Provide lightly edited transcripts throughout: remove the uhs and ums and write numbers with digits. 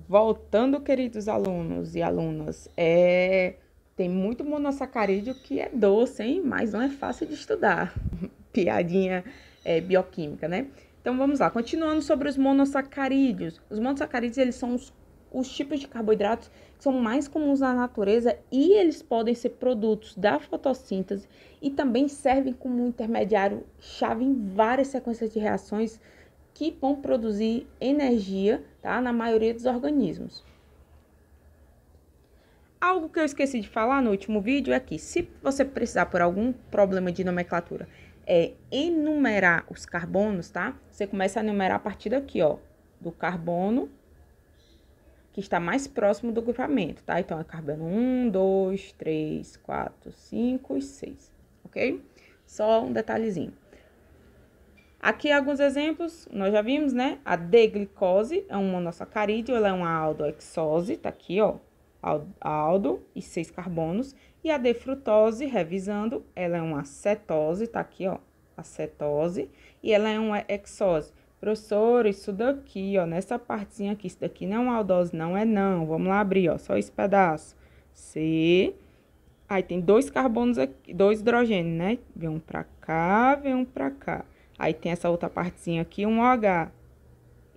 Voltando, queridos alunos e alunas, tem muito monossacarídeo que é doce, hein? Mas não é fácil de estudar. Piadinha bioquímica, né? Então vamos lá, continuando sobre os monossacarídeos. Os monossacarídeos, eles são os tipos de carboidratos que são mais comuns na natureza e eles podem ser produtos da fotossíntese e também servem como intermediário chave em várias sequências de reações que vão produzir energia, tá? Na maioria dos organismos. Algo que eu esqueci de falar no último vídeo é que, se você precisar por algum problema de nomenclatura, enumerar os carbonos, tá? Você começa a enumerar a partir daqui, ó, do carbono que está mais próximo do grupamento, tá? Então, é carbono 1, 2, 3, 4, 5 e 6, ok? Só um detalhezinho. Aqui alguns exemplos, nós já vimos, né? A D-glicose é um monossacarídeo, ela é uma aldohexose, tá aqui, ó, aldo e 6 carbonos. E a D-frutose, revisando, ela é uma cetose, tá aqui, ó, acetose, e ela é uma hexose. Professor, isso daqui, ó, nessa partezinha aqui, isso daqui não é uma aldose, não é não. Vamos lá abrir, ó, só esse pedaço. C. Aí tem 2 carbonos aqui, 2 hidrogênios, né? Vem um pra cá, vem um pra cá. Aí tem essa outra partezinha aqui, um OH.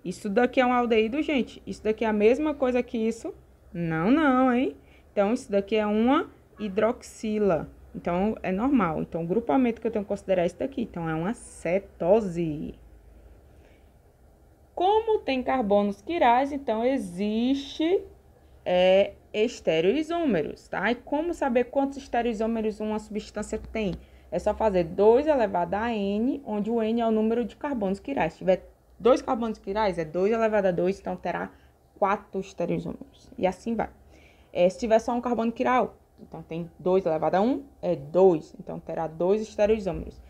Isso daqui é um aldeído, gente? Isso daqui é a mesma coisa que isso? Não, não, hein? Então, isso daqui é uma hidroxila. Então, é normal. Então, o grupamento que eu tenho que considerar é esse daqui. Então, é uma cetose. Como tem carbonos quirais, então, existe estereoisômeros, tá? E como saber quantos estereoisômeros uma substância tem? É só fazer 2 elevado a N, onde o N é o número de carbonos quirais. Se tiver 2 carbonos quirais, é 2 elevado a 2, então terá 4 estereoisômeros. E assim vai. Se tiver só um carbono quiral, então tem 2 elevado a 1, é 2, então terá 2 estereoisômeros.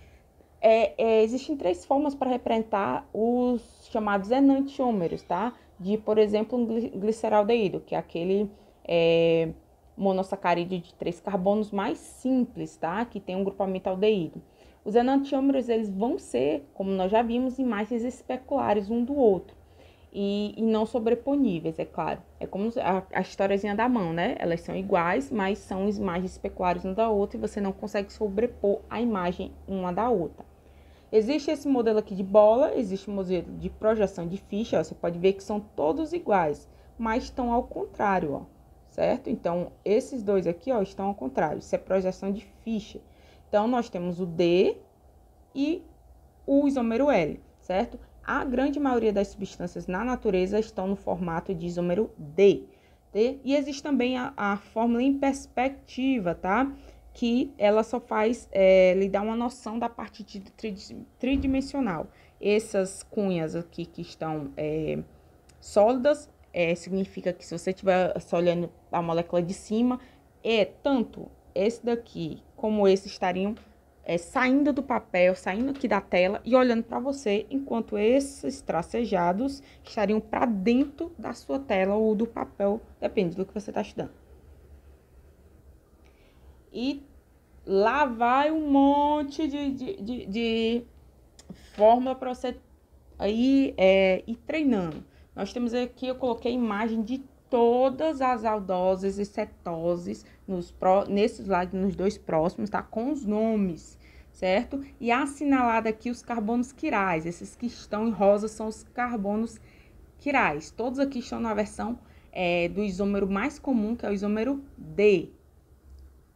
Existem 3 formas para representar os chamados enantiômeros, tá? De, por exemplo, um gliceraldeído, que é aquele monossacarídeo de 3 carbonos mais simples, tá? Que tem um grupamento aldeído. Os enantiômeros, eles vão ser, como nós já vimos, imagens especulares um do outro. E não sobreponíveis, é claro. É como a historiazinha da mão, né? Elas são iguais, mas são imagens especulares uma da outra e você não consegue sobrepor a imagem uma da outra. Existe esse modelo aqui de bola, existe o modelo de projeção de ficha, ó, você pode ver que são todos iguais, mas estão ao contrário, ó, certo? Então, esses dois aqui, ó, estão ao contrário, isso é projeção de ficha. Então, nós temos o D e o isômero L, certo? A grande maioria das substâncias na natureza estão no formato de isômero D. E existe também a fórmula em perspectiva, tá? Que ela só faz lhe dar uma noção da parte tridimensional. Essas cunhas aqui que estão sólidas, significa que se você estiver só olhando a molécula de cima, tanto esse daqui como esse estariam saindo do papel, saindo aqui da tela e olhando para você, enquanto esses tracejados estariam para dentro da sua tela ou do papel, depende do que você está estudando. E lá vai um monte de fórmula para você aí ir treinando. Nós temos aqui, eu coloquei imagem de todas as aldoses e cetoses nesses slides, nos 2 próximos, tá? Com os nomes, certo? E assinalado aqui os carbonos quirais. Esses que estão em rosa são os carbonos quirais. Todos aqui estão na versão do isômero mais comum, que é o isômero D.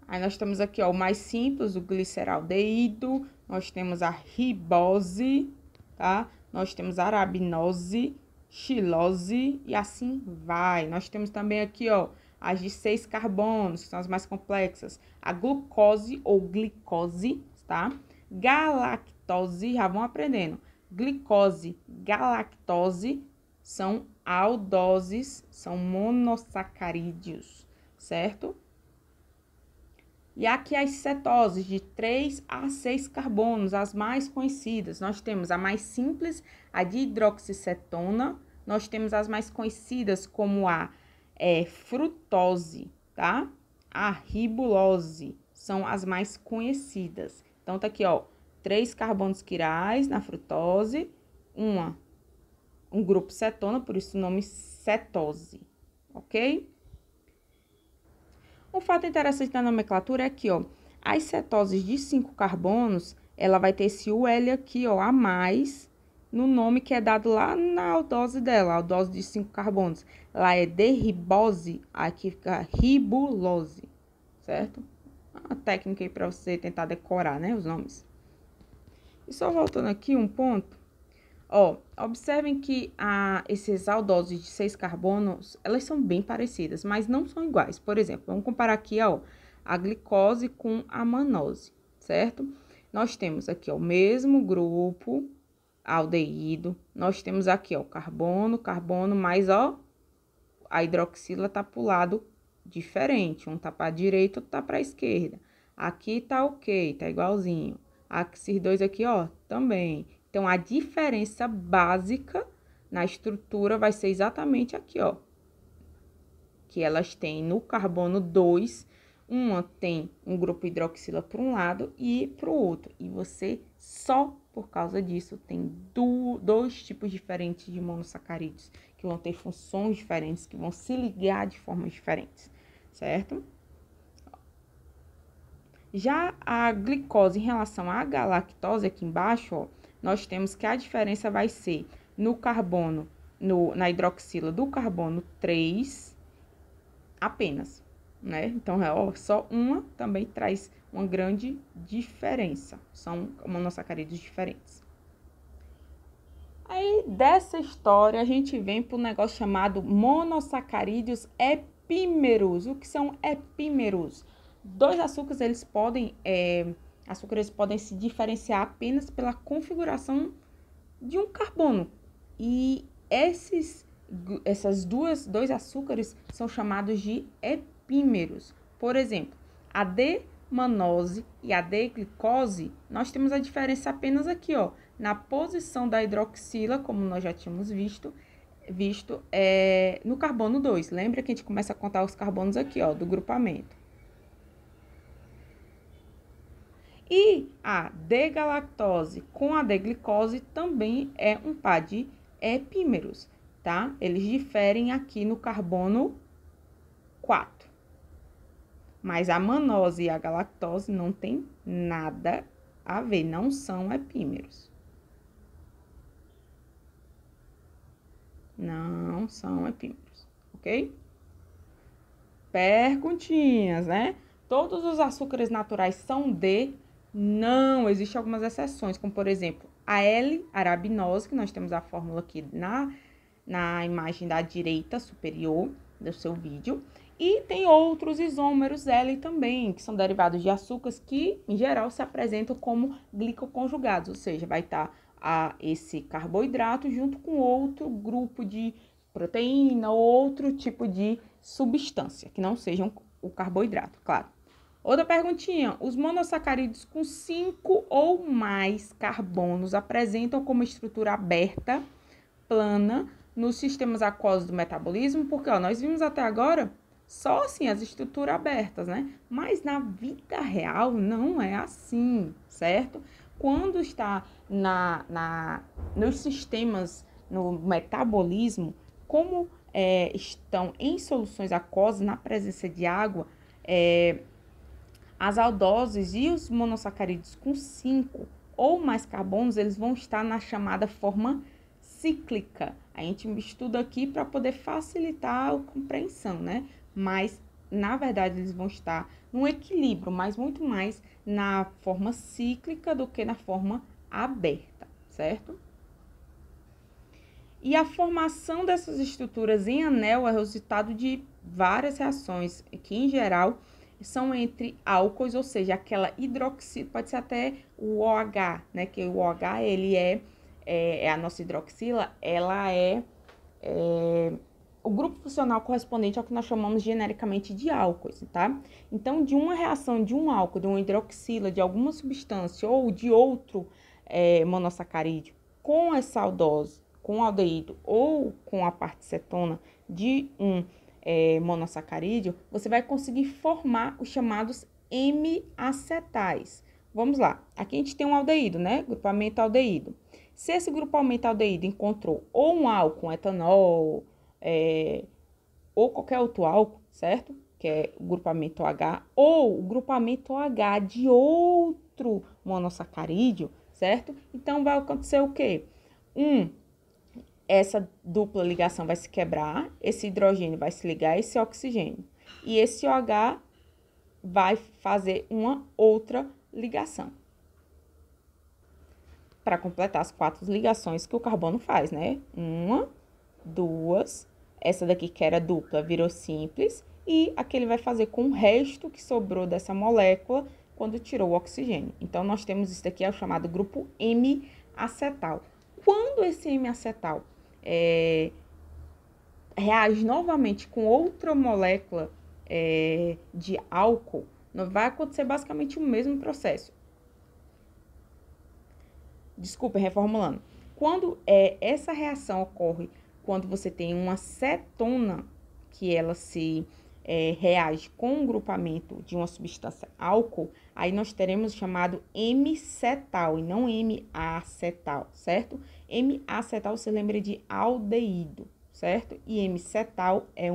Aí nós temos aqui, ó, o mais simples, o gliceraldeído. Nós temos a ribose, tá? Nós temos a arabinose, xilose e assim vai. Nós temos também aqui, ó, as de 6 carbonos, que são as mais complexas. A glucose ou glicose, tá? Galactose, já vão aprendendo. Glicose, galactose são aldoses, são monossacarídeos, certo? E aqui as cetoses de 3 a 6 carbonos, as mais conhecidas. Nós temos a mais simples, a de hidroxicetona. Nós temos as mais conhecidas como a frutose, tá? A ribulose são as mais conhecidas. Então, tá aqui, ó, 3 carbonos quirais na frutose, uma um grupo cetona, por isso o nome cetose, ok? Um fato interessante da nomenclatura é que, ó, as cetoses de 5 carbonos, ela vai ter esse UL aqui, ó, a mais, no nome que é dado lá na aldose dela, a aldose de 5 carbonos. Lá é derribose, aqui fica ribulose, certo? Uma técnica aí para você tentar decorar, né, os nomes. E só voltando aqui um ponto, ó, observem que esses aldoses de 6 carbonos, elas são bem parecidas, mas não são iguais. Por exemplo, vamos comparar aqui, ó, a glicose com a manose, certo? Nós temos aqui, ó, o mesmo grupo aldeído, nós temos aqui, ó, carbono, carbono, mas, ó, a hidroxila tá pro lado diferente, um tá pra direita, outro tá pra esquerda. Aqui tá ok, tá igualzinho. Esses dois aqui, ó, também. Então, a diferença básica na estrutura vai ser exatamente aqui, ó. Que elas têm no carbono 2, uma tem um grupo hidroxila para um lado e para o outro. E você, só por causa disso, tem dois tipos diferentes de monossacarídeos, que vão ter funções diferentes, que vão se ligar de formas diferentes, certo? Já a glicose em relação à galactose, aqui embaixo, ó, nós temos que a diferença vai ser no carbono, na hidroxila do carbono 3 apenas, né? Então, ó, só uma também traz uma grande diferença. São monossacarídeos diferentes. Aí, dessa história, a gente vem para um negócio chamado monossacarídeos epímeros. O que são epímeros? Dois açúcares, eles podem se diferenciar apenas pela configuração de um carbono. E dois açúcares são chamados de epímeros. Por exemplo, a D-manose e a D-glicose, nós temos a diferença apenas aqui, ó, na posição da hidroxila, como nós já tínhamos visto no carbono 2. Lembra que a gente começa a contar os carbonos aqui, ó, do grupamento. E a D-galactose com a D-glicose também é um par de epímeros, tá? Eles diferem aqui no carbono 4. Mas a manose e a galactose não tem nada a ver, não são epímeros. Não são epímeros, ok? Perguntinhas, né? Todos os açúcares naturais são D? Não, existem algumas exceções, como por exemplo, a L-arabinose, que nós temos a fórmula aqui na imagem da direita superior do seu vídeo. E tem outros isômeros L também, que são derivados de açúcares que, em geral, se apresentam como glicoconjugados, ou seja, vai estar esse carboidrato junto com outro grupo de proteína ou outro tipo de substância, que não sejam o carboidrato, claro. Outra perguntinha, os monossacarídeos com 5 ou mais carbonos apresentam como estrutura aberta, plana, nos sistemas aquosos do metabolismo? Porque, ó, nós vimos até agora só assim as estruturas abertas, né? Mas na vida real não é assim, certo? Quando está nos sistemas, no metabolismo, como estão em soluções aquosas, na presença de água, as aldoses e os monossacarídeos com 5 ou mais carbonos, eles vão estar na chamada forma cíclica. A gente estuda aqui para poder facilitar a compreensão, né? Mas, na verdade, eles vão estar num equilíbrio, mas muito mais na forma cíclica do que na forma aberta, certo? E a formação dessas estruturas em anel é resultado de várias reações, que, em geral, são entre álcoois, ou seja, aquela hidroxila, pode ser até o OH, né? Que o OH, ele é a nossa hidroxila, ela é o grupo funcional correspondente ao que nós chamamos genericamente de álcoois, tá? Então, de uma reação de um álcool, de uma hidroxila, de alguma substância ou de outro monossacarídeo com essa aldose, com o aldeído ou com a parte cetona de um monossacarídeo, você vai conseguir formar os chamados M-acetais. Vamos lá. Aqui a gente tem um aldeído, né? Grupamento aldeído. Se esse grupamento aldeído encontrou ou um álcool, um etanol, ou qualquer outro álcool, certo? Que é o grupamento H, ou o grupamento H de outro monossacarídeo, certo? Então, vai acontecer o quê? Essa dupla ligação vai se quebrar, esse hidrogênio vai se ligar a esse oxigênio. E esse OH vai fazer uma outra ligação. Para completar as 4 ligações que o carbono faz, né? 1, 2, essa daqui que era dupla virou simples, e aqui ele vai fazer com o resto que sobrou dessa molécula quando tirou o oxigênio. Então, nós temos isso daqui, é o chamado grupo M-acetal. Quando esse M-acetal reage novamente com outra molécula de álcool, vai acontecer basicamente o mesmo processo. Desculpa, reformulando. Quando essa reação ocorre quando você tem uma cetona, que ela se reage com um grupamento de uma substância álcool, aí nós teremos o chamado M-cetal e não M-acetal, certo? M-acetal você lembra de aldeído, certo? E M-cetal é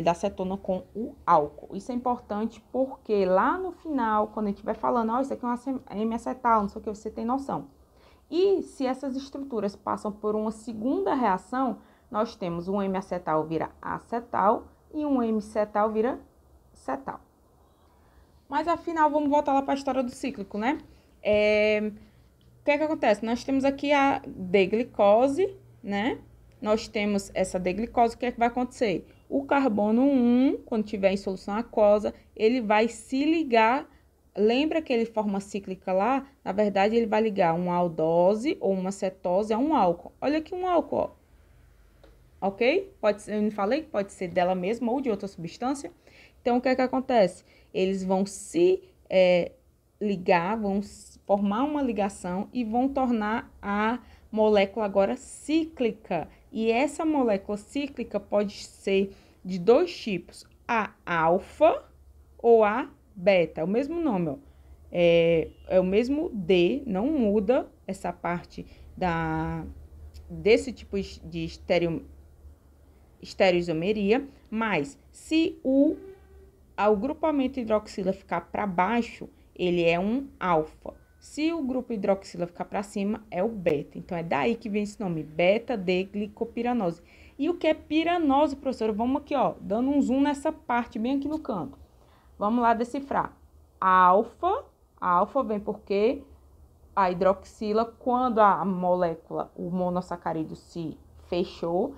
da cetona com o álcool. Isso é importante porque lá no final, quando a gente vai falando, isso aqui é um M-acetal, não sei o que, você tem noção. E se essas estruturas passam por uma segunda reação, nós temos um M-acetal vira acetal e um M-cetal vira cetal. Mas afinal, vamos voltar lá para a história do cíclico, né? O que é que acontece? Nós temos aqui a D-glicose, né? Nós temos essa D-glicose, o que é que vai acontecer? O carbono 1, quando tiver em solução aquosa, ele vai se ligar. Lembra que ele forma cíclica lá? Na verdade, ele vai ligar uma aldose ou uma cetose a um álcool. Olha aqui um álcool, ó. Ok? Pode ser, eu não falei que pode ser dela mesma ou de outra substância. Então, o que é que acontece? Eles vão se ligar, vão formar uma ligação e vão tornar a molécula agora cíclica. E essa molécula cíclica pode ser de 2 tipos, a alfa ou a beta, é o mesmo nome, ó. É o mesmo D, não muda essa parte desse tipo de estereoisomeria, mas se o grupamento hidroxila ficar para baixo, ele é um alfa. Se o grupo hidroxila ficar para cima, é o beta. Então, é daí que vem esse nome, beta-D-glicopiranose. E o que é piranose, professora? Vamos aqui, ó, dando um zoom nessa parte bem aqui no canto. Vamos lá decifrar. Alfa vem porque a hidroxila, quando a molécula, o monossacarídeo se fechou,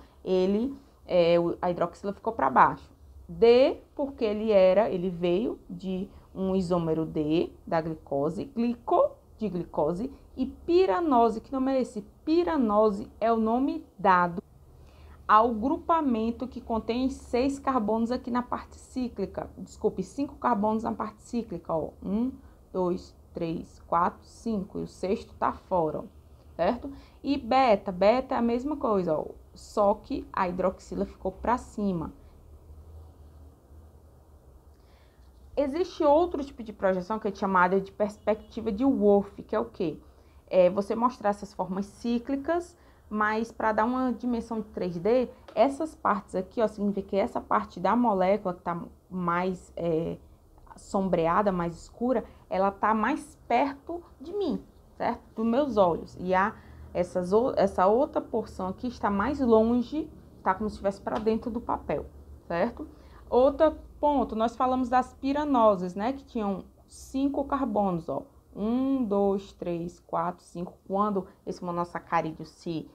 a hidroxila ficou para baixo. D, porque ele veio de um isômero D, da glicose, de glicose, e piranose, que nome é esse? Piranose é o nome dado ao grupamento que contém 6 carbonos aqui na parte cíclica. Desculpe, 5 carbonos na parte cíclica, ó. 1, 2, 3, 4, 5. E o sexto tá fora, ó, certo? E beta é a mesma coisa, ó. Só que a hidroxila ficou para cima. Existe outro tipo de projeção que é chamada de perspectiva de Wolff, que é o quê? Você mostrar essas formas cíclicas, mas para dar uma dimensão de 3D, essas partes aqui, ó, significa que essa parte da molécula que está mais sombreada, mais escura, ela está mais perto de mim, certo? Dos meus olhos. E essa outra porção aqui está mais longe, tá como se estivesse para dentro do papel, certo? Outro ponto, nós falamos das piranoses, né? Que tinham 5 carbonos, ó. 1, 2, 3, 4, 5. Quando esse monossacarídeo se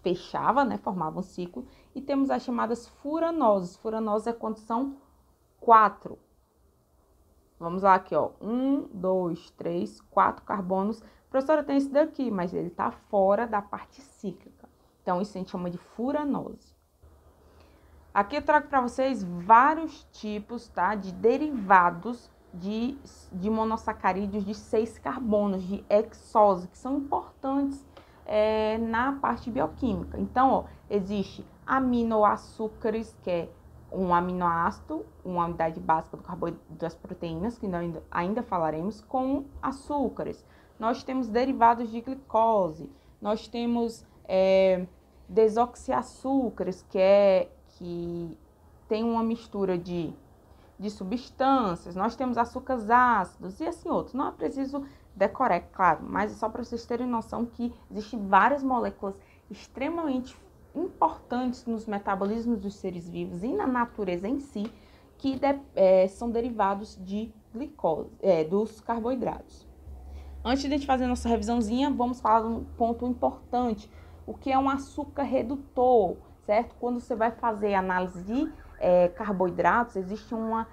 fechava, né? Formava um ciclo. E temos as chamadas furanoses. Furanoses é quando são 4. Vamos lá aqui, ó. 1, 2, 3, 4 carbonos. Professora, tem esse daqui, mas ele tá fora da parte cíclica. Então, isso a gente chama de furanose. Aqui eu trago para vocês vários tipos, tá, de derivados de monossacarídeos de 6 carbonos, de hexose, que são importantes na parte bioquímica. Então, ó, existe aminoaçúcares, que é um aminoácido, uma unidade básica do carboidrato das proteínas, que nós ainda falaremos, com açúcares. Nós temos derivados de glicose, Nós temos desoxiaçúcares, que tem uma mistura de substâncias. Nós temos açúcares ácidos e assim outros. Não é preciso decorar, é claro, mas é só para vocês terem noção que existem várias moléculas extremamente importantes nos metabolismos dos seres vivos e na natureza em si, que são derivados de glicose, dos carboidratos. Antes de a gente fazer a nossa revisãozinha, vamos falar de um ponto importante. O que é um açúcar redutor, certo? Quando você vai fazer análise de carboidratos, existe uma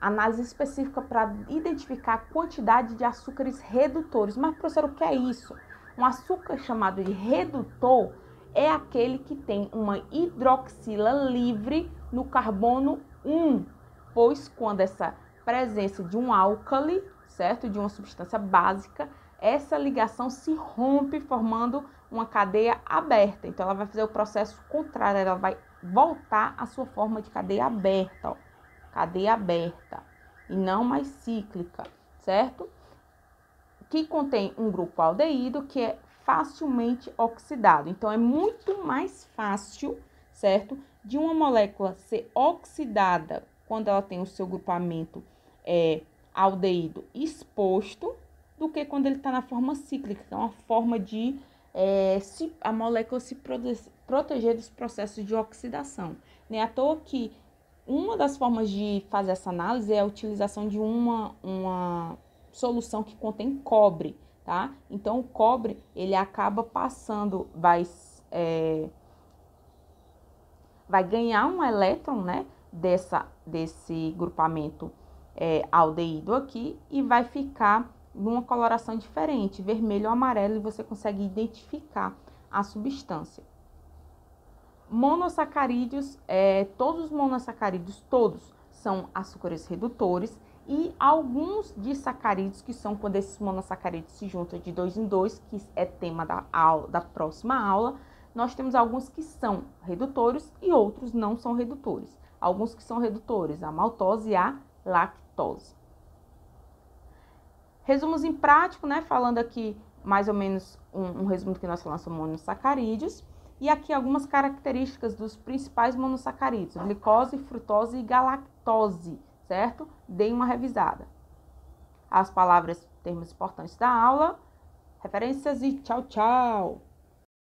análise específica para identificar a quantidade de açúcares redutores. Mas, professor, o que é isso? Um açúcar chamado de redutor é aquele que tem uma hidroxila livre no carbono 1, pois quando essa presença de um álcali, certo? De uma substância básica, essa ligação se rompe formando uma cadeia aberta. Então, ela vai fazer o processo contrário, ela vai voltar à sua forma de cadeia aberta, ó. Cadeia aberta e não mais cíclica, certo? Que contém um grupo aldeído que é facilmente oxidado. Então, é muito mais fácil, certo? De uma molécula ser oxidada quando ela tem o seu grupamento aldeído exposto, do que quando ele está na forma cíclica, que é uma forma de a molécula se proteger dos processos de oxidação. Nem à toa que uma das formas de fazer essa análise é a utilização de uma solução que contém cobre, tá? Então, o cobre, ele acaba passando, vai ganhar um elétron, né, desse grupamento aldeído aqui e vai ficar numa coloração diferente, vermelho ou amarelo, e você consegue identificar a substância. Monossacarídeos, todos os monossacarídeos, todos são açúcares redutores, e alguns disacarídeos, que são quando esses monossacarídeos se juntam de 2 em 2, que é tema da próxima aula. Nós temos alguns que são redutores e outros não são redutores. Alguns que são redutores, a maltose e a lactose. Resumos em prático, né? Falando aqui mais ou menos um resumo do que nós falamos sobre monossacarídeos. E aqui algumas características dos principais monossacarídeos: glicose, frutose e galactose, certo? Deem uma revisada. As palavras, termos importantes da aula, referências e tchau, tchau!